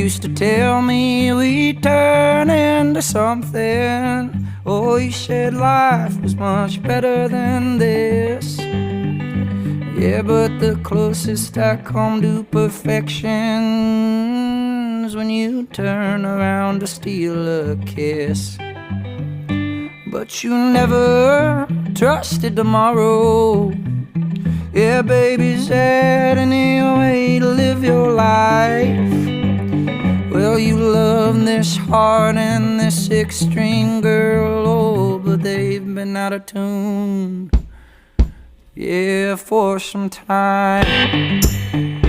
used to tell me we'd turn into something. Oh, you said life was much better than this. Yeah, but the closest I come to perfection is when you turn around to steal a kiss. But you never trusted tomorrow. Yeah, baby, is that any way to live your life? Well, you love this heart and this six-string girl, oh, but they've been out of tune, yeah, for some time.